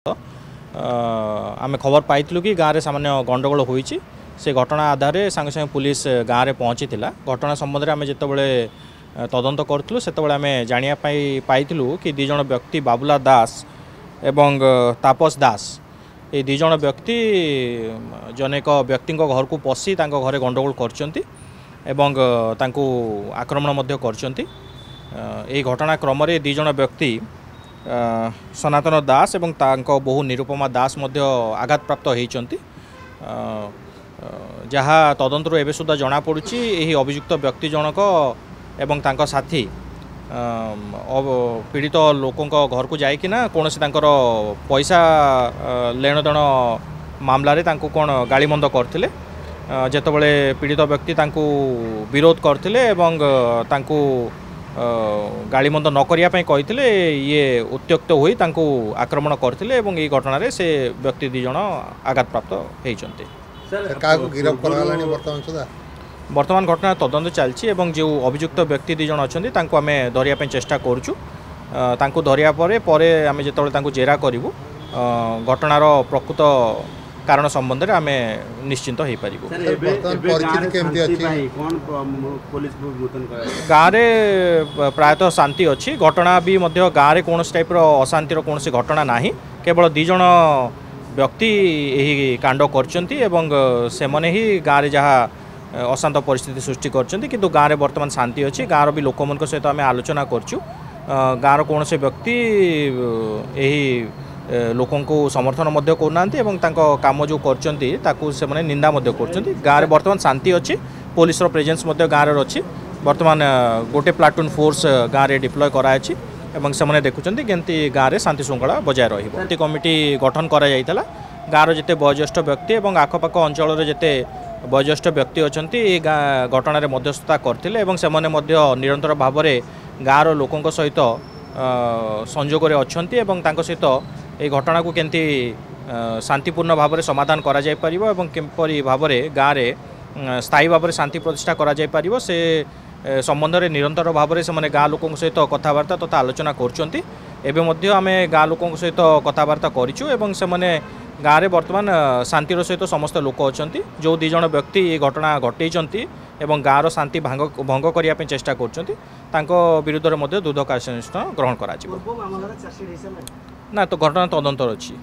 आम खबर पाइलु कि गाँव में सामान्य गंडगोल होती से घटना आधार सांगे सांगे पुलिस गाँव में पहुँची घटना संबंध में आम जिते तदंत करूँ से आम जाना पाइलु कि दीज व्यक्ति बाबुला दास एवं तापस दास ये दीज व्यक्ति जन एक व्यक्ति घर को पशि घरे गंडगोल कर आक्रमण कर घटना क्रम दीज व्यक्ति सनातन दास एवं तांको बहु निरुपमा दास मध्य आघात प्राप्त होती जहाँ तदंतर एवं सुधा जना पड़ुची यही अभियुक्त व्यक्ति जनक एवं तांको साथी पीड़ित लोकों घर को जाइकिना कौन से पैसा लेन देन मामलें कौन गाड़ीमंद करते जितेबाला पीड़ित व्यक्ति विरोध करते गाड़ीमंद न करने ये उत्त्यक्त होई आक्रमण करते ये घटना से व्यक्ति दीज आघात प्राप्त होती वर्तमान घटना तदंत चलती जो अभियुक्त व्यक्ति दीज अच्छा आम धरिया चेष्टा करुचु धरिया आम जो जेरा करूँ घटनार प्रकृत कारण संबंध में आम निश्चिंत हो पार गाँव में प्रायतः शांति अच्छी घटना भी गाँव में कौन टाइप अशांतिर कौन घटना ना केवल दीज व्यक्ति यही कांड कर ही गाँव में जहाँ अशांत परिस्थिति सृष्टि कर गाँव में बर्तमान शांति अच्छी गाँव भी लोक सहित आम आलोचना करूँ गाँव कौन से व्यक्ति यही लोकों को समर्थन मध्य करना काम जो कर निंदा कर गाँव में बर्तमान शांति अच्छी पुलिस प्रेजेंस गाँव में अच्छी बर्तमान गोटे प्लाटून फोर्स गाँव में डिप्लॉय कराई से देखुं केमती गाँव में शांति श्रृंखला बजाय रही कमिटी गठन कर गाँव जिते वयोज्येष्ठ व्यक्ति और आखपाख अंचल जिते वयोज्येष्ठ व्यक्ति अच्छा घटन मध्यस्थता करते निरंतर भाव में गाँव लोकों सहित संजोग अच्छा सहित ये घटना को केमती शांतिपूर्ण भाव में समाधान करा जाय परिबो एवं केपरि भाव में गाँव में स्थायी भाव में शांति प्रतिष्ठा करा जाय परिबो से संबंध में निरंतर भाव में से गाँव लोकों सहित कथबार्ता तथा आलोचना करुँच आम गाँव लोकों सहित कथबार्ता करूँ से गाँव में बर्तमान शांतिर सहित समस्त लोक अच्छा जो दीज व्यक्ति ये घटना घटई गाँव शांति भंग करने चेष्टा कर विरुद्ध में द्रुत कार्यानुष्ठान ग्रहण करा ना तो घटना तदंतर अच्छी।